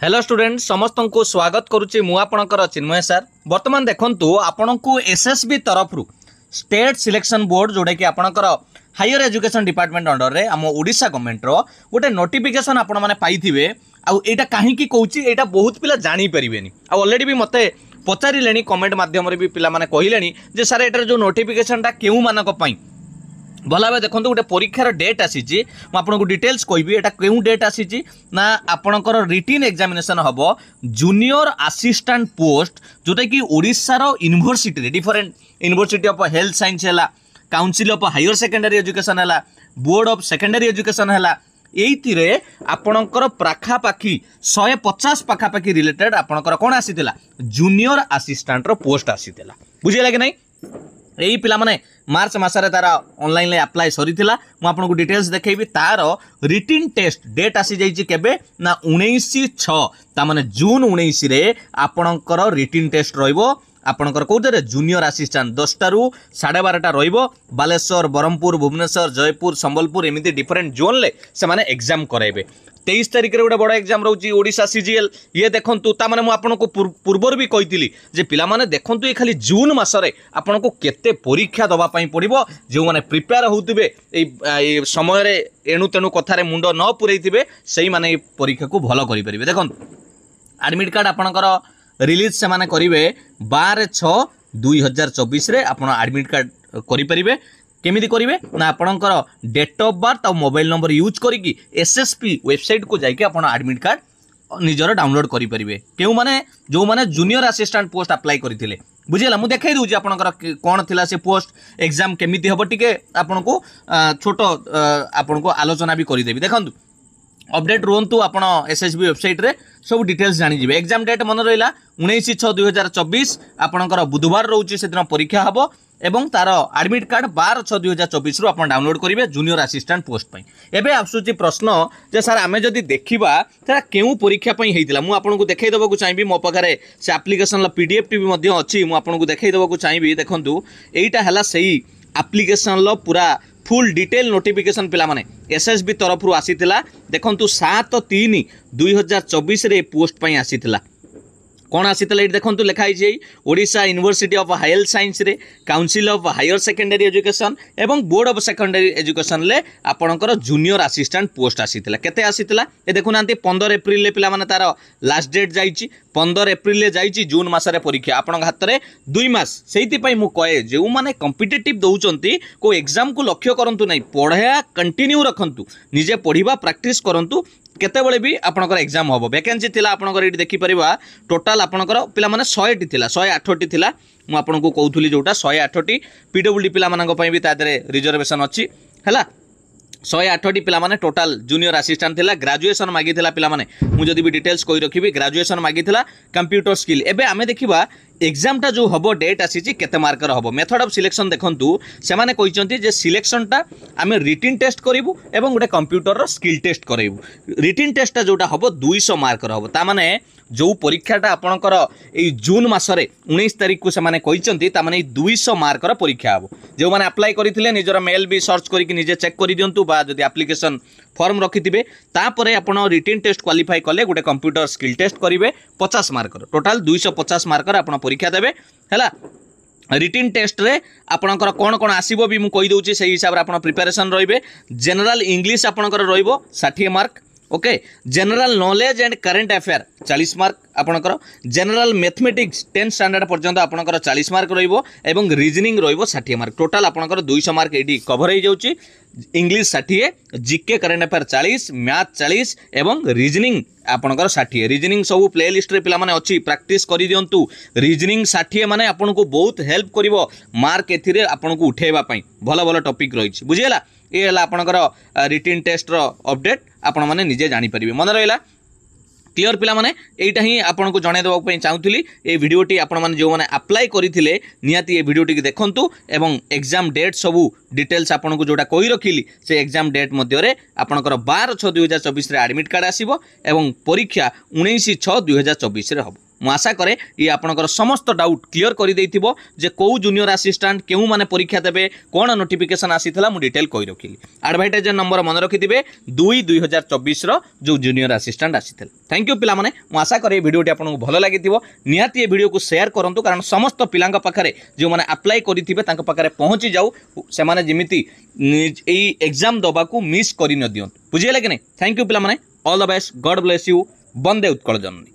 Hello student समस्त को स्वागत करुच्ची मु आपणकर चिन्मय सर। वर्तमान देखंतु आपण को एसएसबी तरफ स्टेट सिलेक्शन बोर्ड जोड़ा कि आपणकर हायर एजुकेशन डिपार्टमेंट अंडर रे आम ओडिशा गवर्नमेंट रो गोटे नोटिफिकेशन आपण माने पाइथिबे। आ एटा काहे की कहूची एटा बहुत पिला जानी परिबेनी। आ ऑलरेडी भी मते पचारिलेनी कमेंट माध्यम रे भी पिला माने कहिलेनी जे सर एटार जो नोटिफिकेशनटा केउ मानक पई भला भाई देखो गोटे परीक्षार डेट आसी आपको डिटेल्स कहबी एटा क्यों डेट आसी ना आपणकर रिटिन एग्जामिनेशन हम जूनियर असिस्टेंट पोस्ट जोटा कि ओडिशार university different university of health science है, council of higher secondary education है, बोर्ड ऑफ सेकेंडरी एजुकेशन है, ये आपणकर पाखापाखि 150 पाखापाखि रिलेटेड आपणकर कौन आसीला जूनियर असिस्टेंट पोस्ट आसीला। बुझे कि नहीं यही पिला माने मार्च मासरे तार ऑनलाइन ले अप्लाई सरीथिला। मु आपन को डिटेल्स देखैबी तार रिटिन टेस्ट डेट आसी जाइछि केबे ना 19/6 ता माने जून 19 रे आपनकर रिटिन टेस्ट रहइबो। आपनकर कोउतरे जूनियर असिस्टेंट 10टा रु 12:30 रहइबो। बालेश्वर, बरहमपुर, भुवनेश्वर, जयपुर, संबलपुर एमिति डिफरेंट जोन ले से माने एग्जाम कराइबे। 23 तारिख रे गोटे बड़ एग्जाम रोची ओडिशा सीजीएल। ये देखंतु ता माने मु आपन को पूर्वर भी कहितिली जे पिला माने देखंतु ये खाली जून मासरे आपन को केते परीक्षा दबा पई पड़िबो। जो माने प्रिपेयर होउतिबे ए समय रे एणु तेणु कथारे मुंड न पुरैतिबे सेही माने परीक्षा को भलो करि परिबे। देखंतु एडमिट कार्ड आपनकर रिलीज से माने करिवे 12/6/2024 रे आपण एडमिट कार्ड करि परिबे। केमिति करिवे ना आपणकर डेट ऑफ बर्थ और मोबाइल नंबर यूज करिकी एसएसपी वेबसाइट को जाइके आपण एडमिट कार्ड निजर डाउनलोड करि परिबे। केउ माने जो माने जूनियर असिस्टेंट पोस्ट अप्लाई करिथिले बुझिला मु देखाई दूची आपणकर कोन थिला से पोस्ट एग्जाम केमिति हबो टिके आपण को छोटो आपण को आलोचना भी करि देबी। देखंतु अपडेट रुहतु आपण एसएसबी वेबसाइट रे सब डिटेल्स जानी जिवे। एग्जाम डेट मन रहिला 19/6/2024 आपणकर बुधवार रहउची से दिन परीक्षा हबो एवं तार एडमिट कार्ड 12/6/2024 रु आपण डाउनलोड करिवे जूनियर असिस्टेंट पोस्ट पई। एबे आसुची प्रश्न जे सर आमे जदी देखिबा तारा केउ परीक्षा पई हेतिला मु आपन को देखाई देबा को चाहिबी। मो पखारे से एप्लीकेशन ला पीडीएफ टी भी मध्ये अछि मु आपन को देखाई देबा को चाहिबी। देखंतु एटा हला सही एप्लीकेशन ला पूरा फुल डिटेल नोटिफिकेशन पिला माने एसएसबी तरफ रु आसीतिला। देखंतु 7/3/2024 रे पोस्ट पई आसीतिला। कौन आसीतिला ये देखंतु लिखा है Odisha university of health science रे, council of higher secondary education एवं बोर्ड ऑफ सेकेंडरी एजुकेशन ले आपणकर जूनियर असिस्टेंट पोस्ट आसीतिला। केते आसीतिला ए देखुनांती 15 एप्रिल ले पिला माने तार लास्ट डेट जाइछि। 15 एप्रिल ले जाइछि जून मासरे परीक्षा आपण हाथ रे 2 मास। सेहिति पई मु कहे जे माने कॉम्पिटिटिव दउचंती को एग्जाम को लक्ष्य करंतु नहीं, पढ़ा कंटिन्यू रखंतु, निजे पढ़िबा प्रैक्टिस करंतु। केतेबेले भी आपनकर एग्जाम होबो। वैकेंसी थिला आपनकर एठी देखि परिबा टोटल आपनकर पिला माने 100 टी थिला, 108 टी थिला। मु आपन को कहउथुली जोटा 108 टी पीडब्ल्यूडी पिला मानक पई भी तादरे रिजर्वेशन अछि हैला। 108 टी पिला माने टोटल जूनियर असिस्टेंट थिला। ग्रेजुएशन मागी थिला पिला माने मु जदी भी डिटेल्स कहि रखिबी ग्रेजुएशन मागी थिला। कंप्यूटर स्किल एबे आमे देखिबा एग्जाम टा जो हबो डेट आसीची केते मार्कर हबो। मेथड ऑफ सिलेक्शन देखंतु से माने कहिसंती जे सिलेक्शन टा आमे रिटिन टेस्ट करिवु एवं गोटे कंप्यूटर रो स्किल टेस्ट करैबु। रिटिन टेस्ट टा जोटा हबो 200 मार्कर हबो। ता माने जो परीक्षाटा आपणकर ए जून मासरे 19 तारिख को से माने कहिसंती ता माने 200 मार्कर परीक्षा हबो। जो माने अप्लाई करिथिले निजर मेल भी सर्च करिकि निजे चेक करि दियंतु बा जदी एप्लीकेशन फॉर्म रखिथिबे तापरे आपण रिटिन टेस्ट क्वालिफाई कले गोटे कंप्यूटर स्किल टेस्ट करिवे 50 मार्कर। टोटल 250 मार्कर आपण परीक्षा देबे हैला। रिटिन टेस्ट रे आपणकर कोन कोन आसीबो भी मु कहि दउची सेही हिसाब रे आपण प्रिपरेशन रहिबे। जनरल इंग्लिश आपणकर रहिबो 60 mark. Okay, general knowledge and current affair 40 mark आपणकर। जनरल मैथमेटिक्स 10 स्टैंडर्ड पर्यंत आपणकर 40 मार्क रहिबो एवं रीजनिंग रहिबो 60 मार्क। टोटल आपणकर 200 मार्क एडी कवर हो जाउची। English 60, GK current affair 40, math 40 एवं रीजनिंग आपणकर 60। रीजनिंग सब प्ले लिस्ट रे पिला माने अछि, प्रैक्टिस करि दियंतु। रीजनिंग 60 माने आपन को बहुत हेल्प करिवो मार्क एथिरे आपन को उठेबा पई। भलो भलो टॉपिक रहिछि बुझियला। ए हला आपणकर रिटिन टेस्ट रो अपडेट आपण माने निजे जानि परिबे। मन रहिला क्लियर पिला माने एटा ही आपन को जणे देबा पई चाहूतली। ए वीडियोटी आपण माने जो माने अप्लाई करिथिले नियाती ए वीडियोटी देखंतु एवं एग्जाम डेट सबु डिटेल्स आपन को जोटा कहि रखिली से एग्जाम डेट मध्ये रे आपनकर 12/6/2024 रे एडमिट कार्ड आसीबो एवं परीक्षा 19/6/2024 रे हबो। ମୁଁ ଆଶା କରେ ये आपणकर समस्त डाउट क्लियर कर देथिबो जे को जूनियर असिस्टेंट केउ माने परीक्षा देबे कोन नोटिफिकेशन आसीथिला मु डिटेल कहि रखिली एडवर्टाइज नंबर मन रखिथिबे 2/2024 रो जो जूनियर असिस्टेंट आसीथिला थैंक यू पिला माने मु आशा करे वीडियोटी आपनको भलो लागिथिबो निहाती ए वीडियो को शेयर करंतु कारण समस्त पिलांका पाखरे जो माने अप्लाई करिथिबे तांका पाखरे पहुंची जाऊ से माने जेमिति ए एग्जाम दबा को मिस करि न दियंतु बुझियले कि नै थैंक यू पिला माने all the best God bless you Vande Utkal Janani.